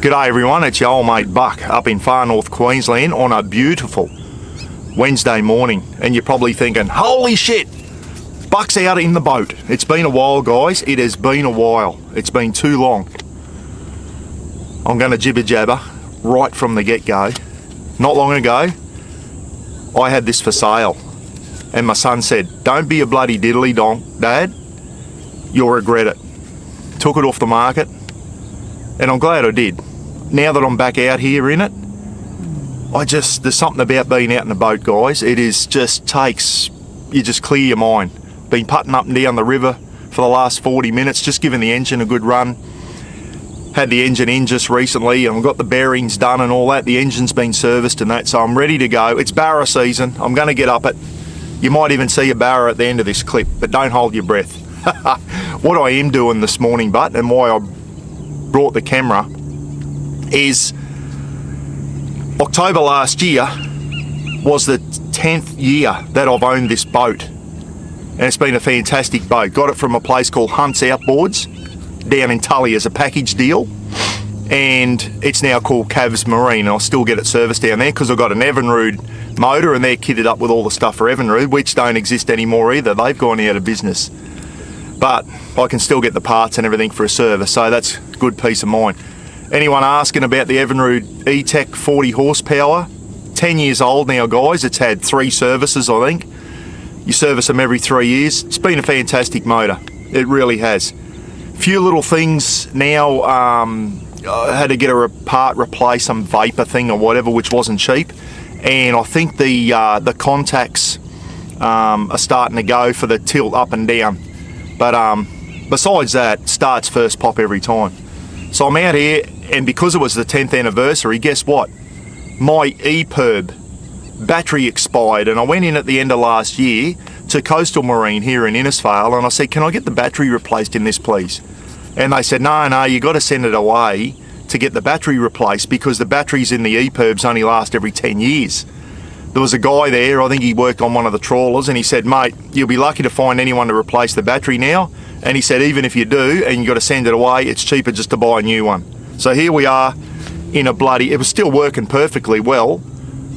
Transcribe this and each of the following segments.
G'day everyone, it's your old mate Buck up in far north Queensland on a beautiful Wednesday morning, and you're probably thinking, holy shit, Buck's out in the boat. It's been a while, guys. It has been a while. It's been too long. I'm going to jibber jabber right from the get-go. Not long ago, I had this for sale, and my son said, don't be a bloody diddly donk, Dad, you'll regret it. Took it off the market, and I'm glad I did. Now that I'm back out here in it, there's something about being out in the boat, guys. It is just you just clear your mind. Been putting up and down the river for the last 40 minutes, just giving the engine a good run. Had the engine in just recently, and I've got the bearings done and all that. The engine's been serviced and that, so I'm ready to go. It's barra season. I'm going to get up it. You might even see a barra at the end of this clip, but don't hold your breath. What I am doing this morning, but, and why I brought the camera, is October last year was the 10th year that I've owned this boat, and it's been a fantastic boat. Got it from a place called Hunt's Outboards down in Tully as a package deal, and it's now called Cavs Marine, and I'll still get it serviced down there because I've got an Evinrude motor and they're kitted up with all the stuff for Evinrude, which don't exist anymore either. They've gone out of business, but I can still get the parts and everything for a service, so that's good peace of mind. Anyone asking about the Evinrude E-Tech 40 horsepower, 10 years old now, guys. It's had 3 services, I think. You service them every 3 years. It's been a fantastic motor. It really has. Few little things now. I had to get a part replace, some vapor thing or whatever, which wasn't cheap. And I think the contacts are starting to go for the tilt up and down. But besides that, starts first pop every time. So I'm out here, and because it was the 10th anniversary, guess what? My EPIRB battery expired, and I went in at the end of last year to Coastal Marine here in Innisfail, and I said, can I get the battery replaced in this, please? And they said, no, you got to send it away to get the battery replaced because the batteries in the EPIRBs only last every 10 years. There was a guy there, I think he worked on one of the trawlers, and he said, mate, you'll be lucky to find anyone to replace the battery now. And he said, even if you do and you got to send it away, it's cheaper just to buy a new one. So here we are in a it was still working perfectly well,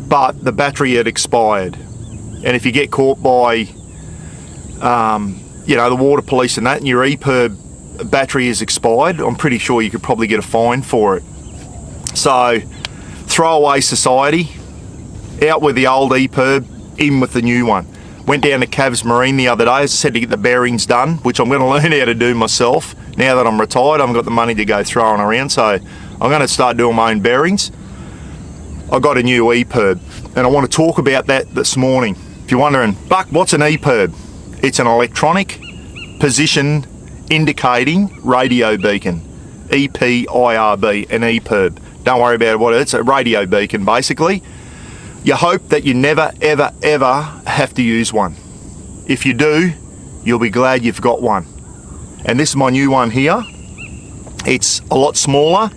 but the battery had expired. And if you get caught by, the water police and that, and your EPIRB battery is expired, I'm pretty sure you could probably get a fine for it. So, throwaway society, out with the old EPIRB, in with the new one. Went down to Cavs Marine the other day, as I said, to get the bearings done, which I'm going to learn how to do myself. Now that I'm retired, I haven't got the money to go throwing around, so I'm going to start doing my own bearings. I got a new EPIRB, and I want to talk about that this morning. If you're wondering, Buck, what's an EPIRB? It's an electronic position indicating radio beacon. EPIRB, an EPIRB. Don't worry about what it is. It's a radio beacon, basically. You hope that you never, ever, ever have to use one. If you do, you'll be glad you've got one. And this is my new one here. It's a lot smaller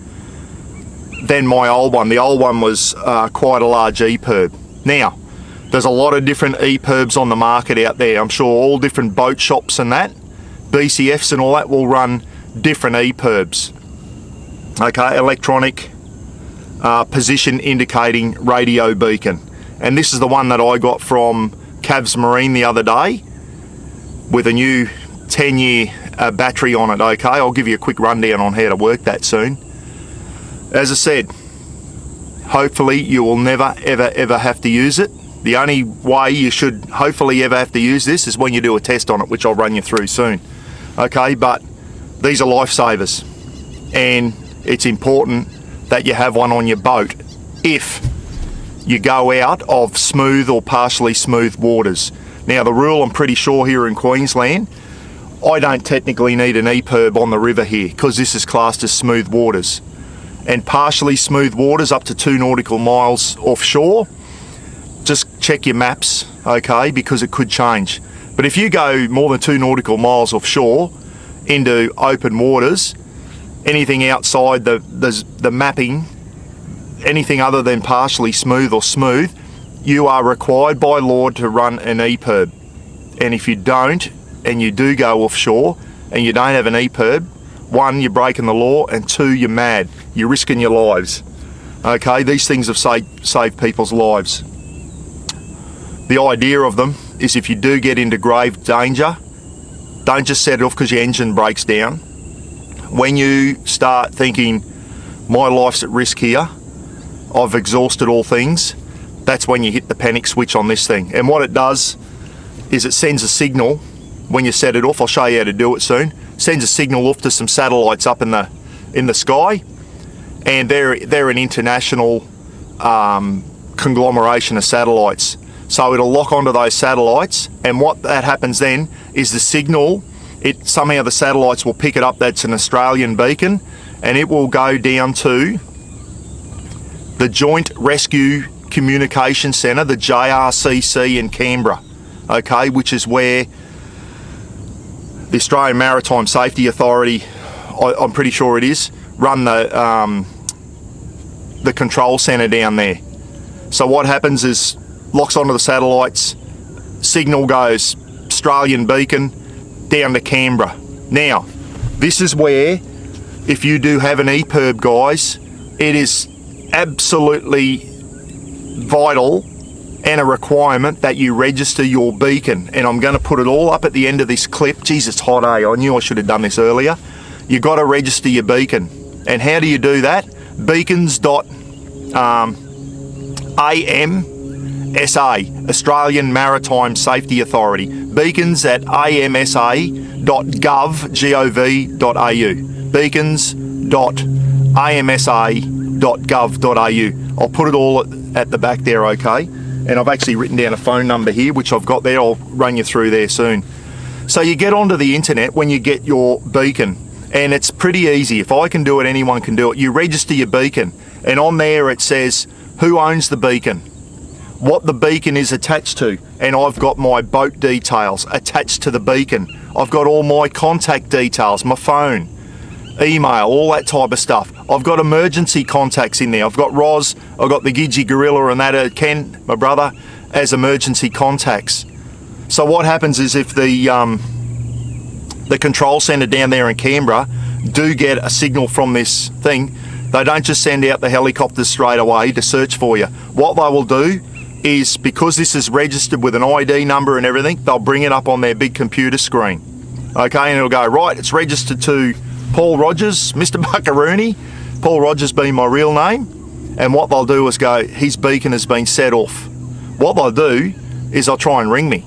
than my old one. The old one was quite a large EPIRB. Now, there's a lot of different EPIRBs on the market out there. I'm sure all different boat shops and that, BCFs and all that will run different EPIRBs. Okay, electronic position indicating radio beacon, and this is the one that I got from Cavs Marine the other day with a new 10-year battery on it. Okay, I'll give you a quick rundown on how to work that soon. As I said, hopefully you will never ever have to use it. The only way you should hopefully ever have to use this is when you do a test on it, which I'll run you through soon. Okay, but these are lifesavers, and it's important that you have one on your boat if you go out of smooth or partially smooth waters. Now the rule, I'm pretty sure here in Queensland, I don't technically need an EPIRB on the river here because this is classed as smooth waters. And partially smooth waters up to 2 nautical miles offshore, just check your maps, okay, because it could change. But if you go more than 2 nautical miles offshore into open waters, anything outside the mapping, anything other than partially smooth or smooth, you are required by law to run an EPIRB. And if you don't, and you do go offshore and you don't have an EPIRB, one, you're breaking the law, and two, you're mad. You're risking your lives. Okay, these things have saved people's lives. The idea of them is if you do get into grave danger, don't just set it off because your engine breaks down. When you start thinking, my life's at risk here, I've exhausted all things, that's when you hit the panic switch on this thing. And what it does is it sends a signal when you set it off. I'll show you how to do it soon. Sends a signal off to some satellites up in the sky, and they're an international conglomeration of satellites. So it'll lock onto those satellites, and what that happens then is the signal, somehow the satellites will pick it up. That's an Australian beacon, and it will go down to the Joint Rescue Communication Centre, the JRCC in Canberra, okay, which is where the Australian Maritime Safety Authority, I'm pretty sure it is, run the control centre down there. So what happens is, locks onto the satellites, signal goes Australian beacon down to Canberra. Now, this is where, if you do have an EPIRB, guys, it is absolutely vital and a requirement that you register your beacon. And I'm going to put it all up at the end of this clip. Jeez, it's hot, eh? I knew I should have done this earlier. You got to register your beacon. And how do you do that? Beacons.AMSA, Australian Maritime Safety Authority. Beacons.AMSA.Gov.au. Beacons.AMSA.Gov.au. I'll put it all at the back there, okay? And I've actually written down a phone number here, which I've got there. I'll run you through there soon. So you get onto the internet when you get your beacon, and it's pretty easy. If I can do it, anyone can do it. You register your beacon, and on there it says who owns the beacon, what the beacon is attached to, and I've got my boat details attached to the beacon. I've got all my contact details, my phone, email, all that type of stuff. I've got emergency contacts in there. I've got Roz, I've got the Gidgee Gorilla and that, Ken, my brother, as emergency contacts. So what happens is if the control centre down there in Canberra do get a signal from this thing, they don't just send out the helicopters straight away to search for you. What they will do is, because this is registered with an ID number and everything, they'll bring it up on their big computer screen. Okay, and it'll go, right, it's registered to Paul Rogers, Mr. Buckaroony, Paul Rogers being my real name, and what they'll do is go, his beacon has been set off. What they'll do is they'll try and ring me,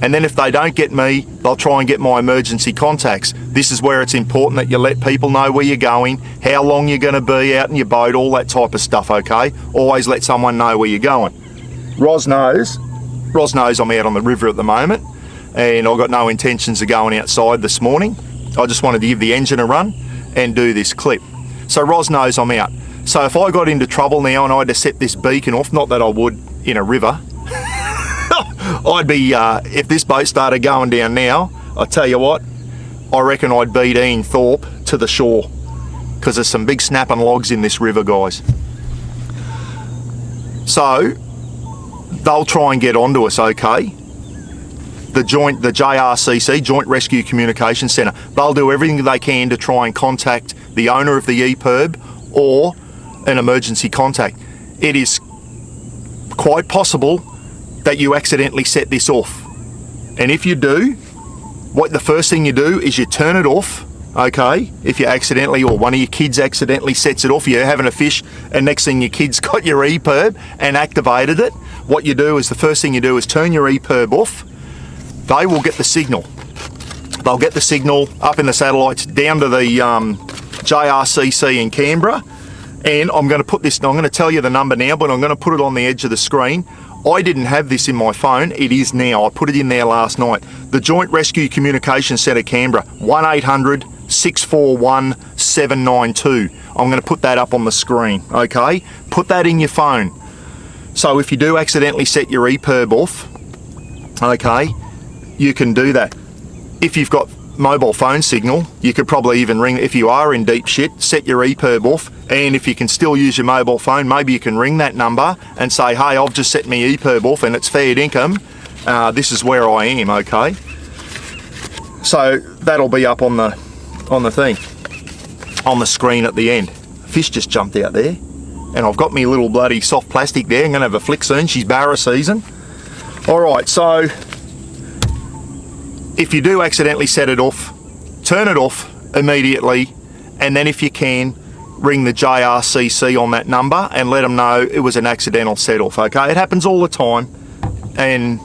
and then if they don't get me, they'll try and get my emergency contacts. This is where it's important that you let people know where you're going, how long you're going to be out in your boat, all that type of stuff, okay? Always let someone know where you're going. Roz knows I'm out on the river at the moment, and I've got no intentions of going outside this morning. I just wanted to give the engine a run and do this clip. So Roz knows I'm out. So if I got into trouble now and I had to set this beacon off, not that I would in a river, I'd be, if this boat started going down now, I tell you what, I reckon I'd beat Ian Thorpe to the shore, because there's some big snapping logs in this river, guys. So they'll try and get onto us, okay? The JRCC, Joint Rescue Communication Centre, they'll do everything they can to try and contact the owner of the EPIRB or an emergency contact. It is quite possible that you accidentally set this off. And if you do, the first thing you do is you turn it off, okay? If you accidentally, or one of your kids accidentally sets it off, you're having a fish, and next thing your kid's got your EPIRB and activated it, what you do is, the first thing you do is turn your EPIRB off. They will get the signal. They'll get the signal up in the satellites down to the JRCC in Canberra, and I'm going to put this, I'm going to tell you the number now, but I'm going to put it on the edge of the screen. I didn't have this in my phone, it is now. I put it in there last night. The Joint Rescue Communication Centre Canberra, 1-800-641-792. I'm going to put that up on the screen, okay? Put that in your phone. So if you do accidentally set your EPIRB off, okay, you can do that. If you've got mobile phone signal, you could probably even ring, if you are in deep shit, set your EPIRB off, and if you can still use your mobile phone, maybe you can ring that number and say, hey, I've just set my EPIRB off and it's fair income, this is where I am, okay? So that'll be up on the thing. on the screen at the end. Fish just jumped out there, and I've got me little bloody soft plastic there. I'm going to have a flick soon. She's barra season. Alright, so if you do accidentally set it off, turn it off immediately, and then if you can, ring the JRCC on that number and let them know it was an accidental set off, okay? It happens all the time, and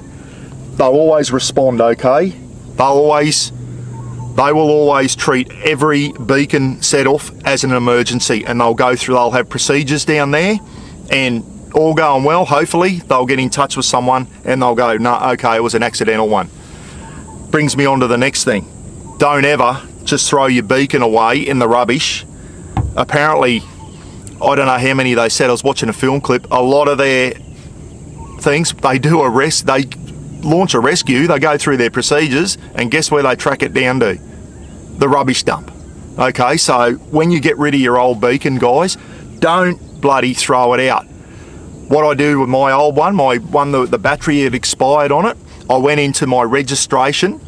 they'll always respond, okay? They will always treat every beacon set off as an emergency, and they'll have procedures down there, and all going well, hopefully, they'll get in touch with someone and they'll go, no, okay, it was an accidental one. Brings me on to the next thing. Don't ever just throw your beacon away in the rubbish. Apparently, I don't know how many they said, I was watching a film clip, a lot of their things, they launch a rescue, they go through their procedures, and guess where they track it down to? The rubbish dump. Okay, so when you get rid of your old beacon, guys, don't bloody throw it out. What I do with my old one, that the battery had expired on it, I went into my registration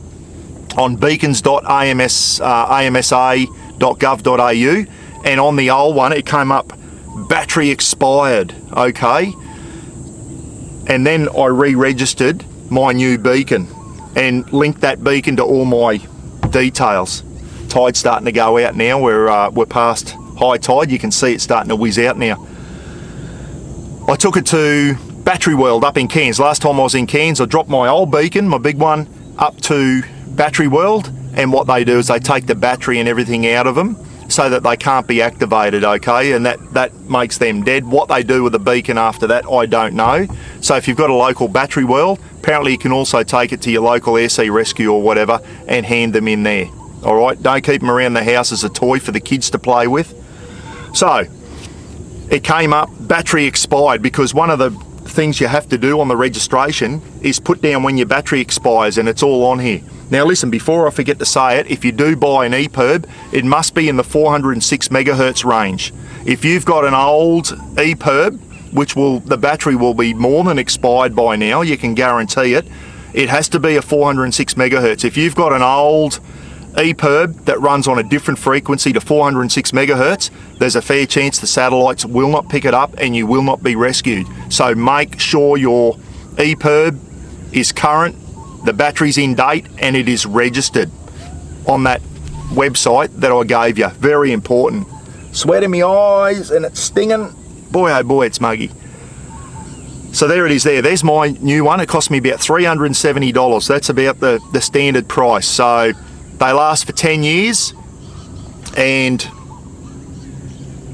on Beacons.AMSA.Gov.au, and on the old one it came up battery expired, okay? And then I re-registered my new beacon and linked that beacon to all my details. Tide's starting to go out now. We're past high tide. You can see it starting to whiz out now. I took it to Battery World up in Cairns. Last time I was in Cairns, I dropped my old beacon, my big one, up to Battery World, and what they do is they take the battery and everything out of them so that they can't be activated, okay, and that makes them dead. What they do with the beacon after that, I don't know. So if you've got a local Battery World, apparently you can also take it to your local airsea rescue or whatever and hand them in there. All right, don't keep them around the house as a toy for the kids to play with. So it came up battery expired, because one of the things you have to do on the registration is put down when your battery expires, and it's all on here. Now listen, before I forget to say it, if you do buy an EPIRB, it must be in the 406 megahertz range. If you've got an old EPIRB, the battery will be more than expired by now, you can guarantee it, it has to be a 406 megahertz. If you've got an old EPIRB that runs on a different frequency to 406 megahertz, there's a fair chance the satellites will not pick it up and you will not be rescued. So make sure your EPIRB is current, the battery's in date, and it is registered on that website that I gave you. Very important. Sweat in my eyes and it's stinging. Boy, oh boy, it's muggy. So there it is there. There's my new one. It cost me about $370. That's about the standard price. So they last for 10 years, and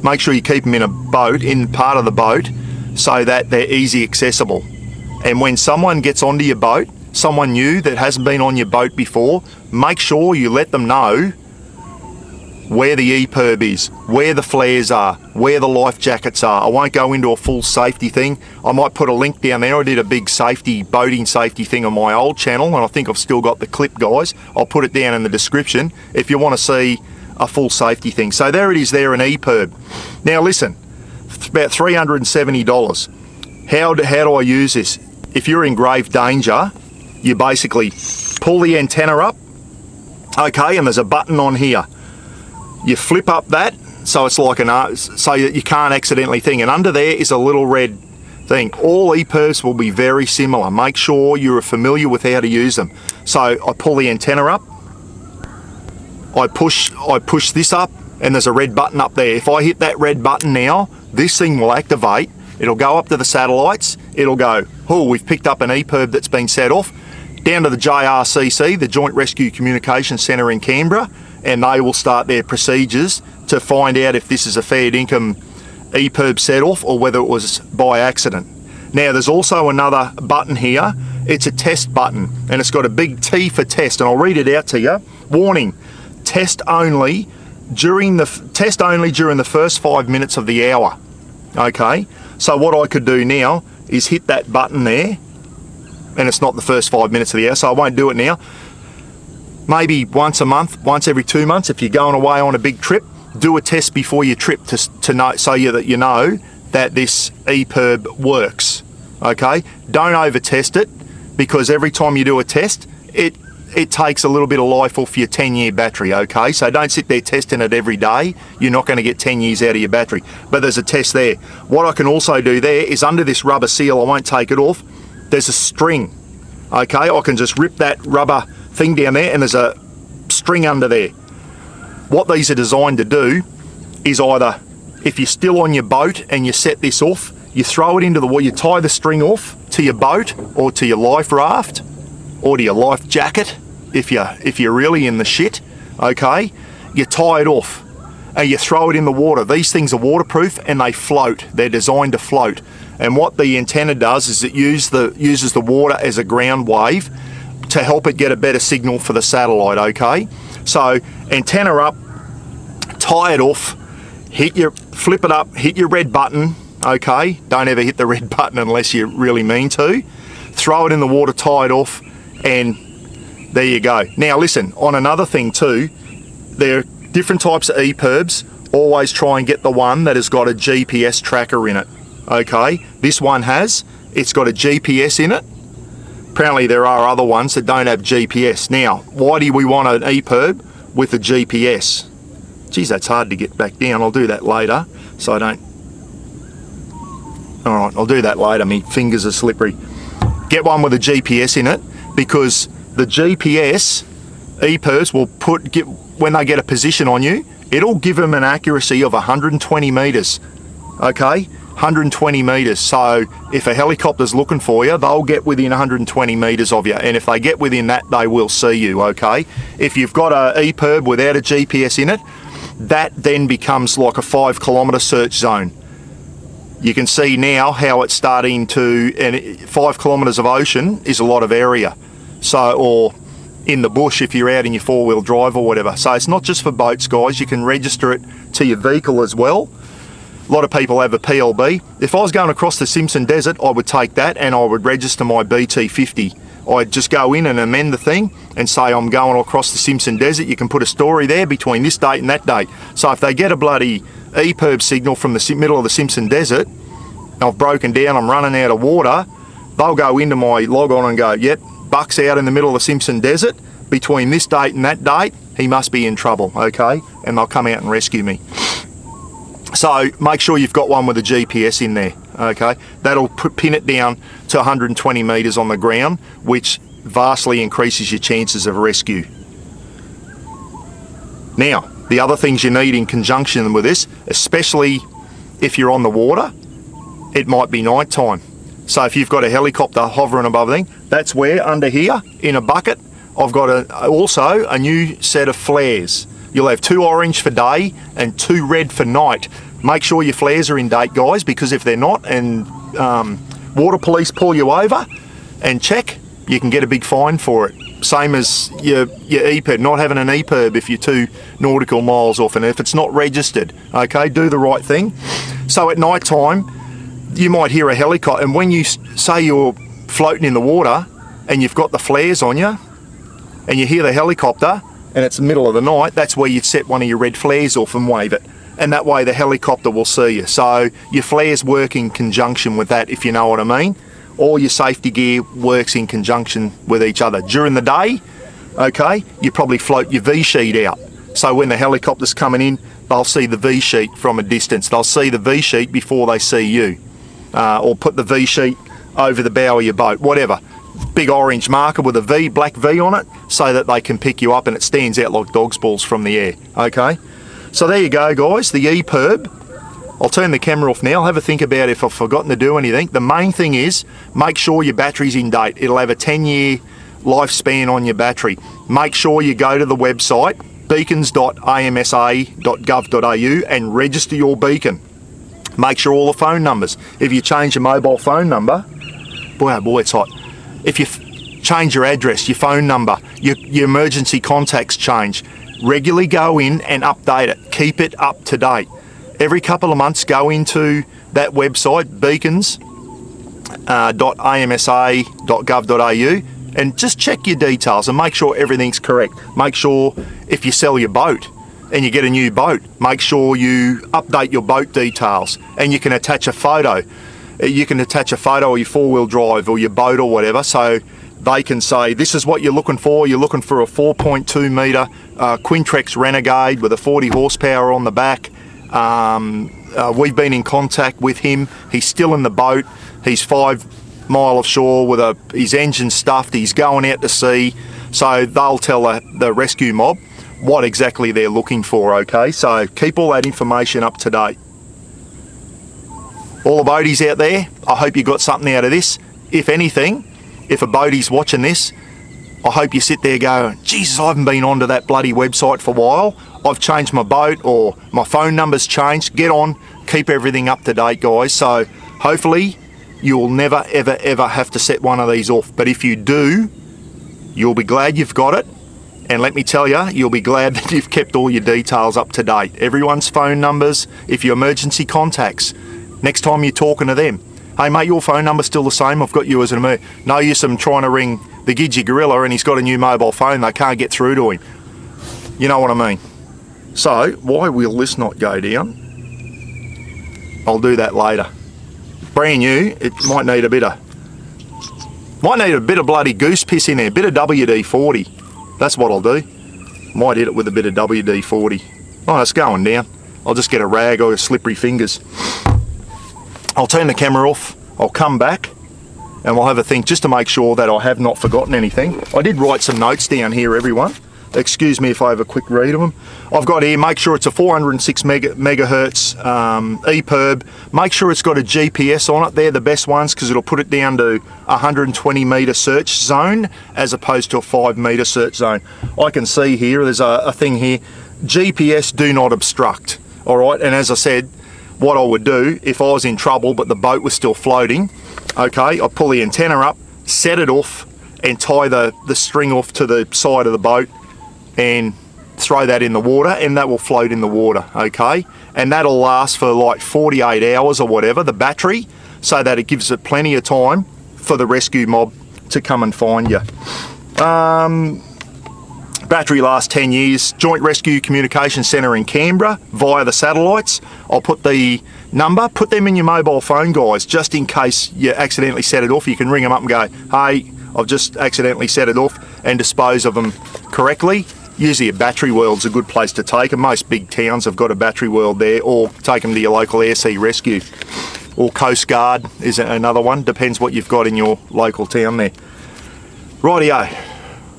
make sure you keep them in a boat, in part of the boat, so that they're easy accessible. And when someone gets onto your boat, someone new that hasn't been on your boat before, make sure you let them know where the EPIRB is, where the flares are, where the life jackets are. I won't go into a full safety thing. I might put a link down there. I did a big boating safety thing on my old channel, and I think I've still got the clip, guys. I'll put it down in the description if you want to see a full safety thing. So there it is there, an EPIRB. Now listen, it's about $370. How do I use this? If you're in grave danger, you basically pull the antenna up, okay, and there's a button on here. You flip up that, so it's like so you can't accidentally thing, and under there is a little red thing. All EPIRBs will be very similar. Make sure you're familiar with how to use them. So I pull the antenna up, I push this up, and there's a red button up there. If I hit that red button now, this thing will activate. It'll go up to the satellites. It'll go, oh, we've picked up an EPIRB that's been set off, down to the JRCC, the Joint Rescue Communications Centre in Canberra, and they will start their procedures to find out if this is a fair dinkum EPIRB set off or whether it was by accident. Now there's also another button here. It's a test button, and it's got a big T for test, and I'll read it out to you. Warning, test only during the first 5 minutes of the hour. Okay, so what I could do now is hit that button there, and it's not the first 5 minutes of the hour, so I won't do it now. Maybe once a month, once every 2 months, if you're going away on a big trip, do a test before your trip to know, so that you know that this EPIRB works. Okay, don't over test it, because every time you do a test, it it takes a little bit of life off your 10-year battery, okay? So don't sit there testing it every day. You're not going to get 10 years out of your battery. But there's a test there. What I can also do there is under this rubber seal, I won't take it off, there's a string, okay? I can just rip that rubber thing down there and there's a string under there. What these are designed to do is either, if you're still on your boat and you set this off, you throw it into the water, you tie the string off to your boat or to your life raft or to your life jacket if you're really in the shit, okay? You tie it off and you throw it in the water. These things are waterproof and they float. They're designed to float. And what the antenna does is it uses the water as a ground wave to help it get a better signal for the satellite, okay? So antenna up, tie it off, flip it up, hit your red button, okay? Don't ever hit the red button unless you really mean to. Throw it in the water, tie it off, and there you go. Now listen, on another thing too, there are different types of EPIRBs. Always try and get the one that has got a GPS tracker in it, okay? This one it's got a GPS in it. Apparently there are other ones that don't have GPS. Now, why do we want an EPIRB with a GPS? Geez, that's hard to get back down. I'll do that later, so I don't... Alright, I'll do that later. My fingers are slippery. Get one with a GPS in it, because the GPS EPIRBs will when they get a position on you, it'll give them an accuracy of 120 metres, okay? 120 metres. So if a helicopter's looking for you, they'll get within 120 metres of you, and if they get within that, they will see you, okay? If you've got a EPIRB without a GPS in it, that then becomes like a 5 kilometre search zone. You can see now how it's starting to, and 5 kilometres of ocean is a lot of area. So, or in the bush if you're out in your 4-wheel drive or whatever. So it's not just for boats, guys. You can register it to your vehicle as well. A lot of people have a PLB. If I was going across the Simpson Desert, I would take that and I would register my BT50. I'd just go in and amend the thing and say I'm going across the Simpson Desert. You can put a story there between this date and that date. So if they get a bloody EPIRB signal from the middle of the Simpson Desert, I've broken down, I'm running out of water, they'll go into my log on and go, yep, Buck's out in the middle of the Simpson Desert between this date and that date, he must be in trouble, okay? And they'll come out and rescue me. So make sure you've got one with a GPS in there, okay? That'll pin it down to 120 metres on the ground, which vastly increases your chances of rescue. Now, the other things you need in conjunction with this, especially if you're on the water, it might be night time. So if you've got a helicopter hovering above the thing, that's where under here in a bucket I've got also a new set of flares. You'll have 2 orange for day and 2 red for night. Make sure your flares are in date, guys, because if they're not and water police pull you over and check, you can get a big fine for it. Same as your EPIRB, not having an EPIRB if you're 2 nautical miles off, and if it's not registered, okay, do the right thing. So at night time, you might hear a helicopter, and when you say you're floating in the water and you've got the flares on you and you hear the helicopter and it's the middle of the night, that's where you'd set one of your red flares off and wave it, and that way the helicopter will see you. So your flares work in conjunction with that, if you know what I mean. All your safety gear works in conjunction with each other. During the day, okay, you probably float your V-sheet out, so when the helicopter's coming in, they'll see the V-sheet from a distance. They'll see the V-sheet before they see you. Or put the V-sheet over the bow of your boat, whatever. Big orange marker with a V, black V on it, so that they can pick you up and it stands out like dog's balls from the air, okay? So there you go, guys, the EPIRB. I'll turn the camera off now. I'll have a think about if I've forgotten to do anything. The main thing is, make sure your battery's in date. It'll have a 10-year lifespan on your battery. Make sure you go to the website, Beacons.AMSA.Gov.au, and register your beacon. Make sure all the phone numbers. If you change your mobile phone number, boy oh boy, it's hot. If you change your address, your phone number, your emergency contacts change, regularly go in and update it. Keep it up to date. Every couple of months, go into that website, Beacons.AMSA.Gov.au, and just check your details and make sure everything's correct. Make sure if you sell your boat and you get a new boat, make sure you update your boat details, and you can attach a photo. You can attach a photo of your 4-wheel drive or your boat or whatever, so they can say, this is what you're looking for. You're looking for a 4.2 metre Quintrex Renegade with a 40 horsepower on the back. We've been in contact with him. He's still in the boat. He's 5 mile offshore with his engine stuffed. He's going out to sea. So they'll tell the rescue mob what exactly they're looking for, okay? So keep all that information up to date. All the boaties out there, I hope you got something out of this. If anything, if a boatie's watching this, I hope you sit there going, Jesus, I haven't been onto that bloody website for a while. I've changed my boat or my phone number's changed. Get on, keep everything up to date, guys. So hopefully you'll never, ever, ever have to set one of these off. But if you do, you'll be glad you've got it. And let me tell you, you'll be glad that you've kept all your details up to date. Everyone's phone numbers, if you're emergency contacts, next time you're talking to them, hey mate, your phone number's still the same, I've got you as an emergency. No use them trying to ring the Gidgee Gorilla and he's got a new mobile phone, they can't get through to him. You know what I mean? So, why will this not go down? I'll do that later. Brand new, it might need a bit of bloody goose piss in there, a bit of WD-40. That's what I'll do. Might hit it with a bit of WD-40. Oh, it's going down. I'll just get a rag or slippery fingers. I'll turn the camera off, I'll come back, and we'll have a think just to make sure that I have not forgotten anything. I did write some notes down here, everyone. Excuse me if I have a quick read of them. I've got here, make sure it's a 406 megahertz EPIRB. Make sure it's got a GPS on it. They're the best ones because it'll put it down to 120 metre search zone as opposed to a 5 metre search zone. I can see here, there's a thing here, GPS do not obstruct. All right, and as I said, what I would do if I was in trouble but the boat was still floating, okay, I'd pull the antenna up, set it off, and tie the string off to the side of the boat and throw that in the water, and that will float in the water, okay? And that'll last for like 48 hours or whatever, the battery, so that it gives it plenty of time for the rescue mob to come and find you. Battery lasts 10 years. Joint Rescue Communication Centre in Canberra via the satellites. I'll put the number, put them in your mobile phone, guys, just in case you accidentally set it off. You can ring them up and go, hey, I've just accidentally set it off, and dispose of them correctly. Usually a battery world's a good place to take them. Most big towns have got a battery world there, or take them to your local air sea rescue. Or Coast Guard is another one, depends what you've got in your local town there. Rightio,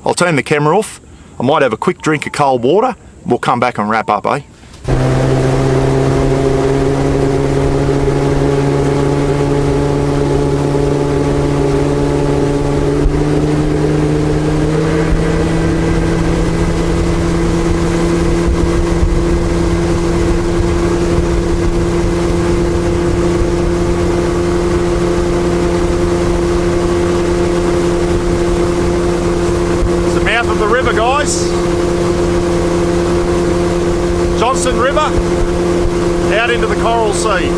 I'll turn the camera off. I might have a quick drink of cold water. We'll come back and wrap up, eh? River out into the Coral Sea.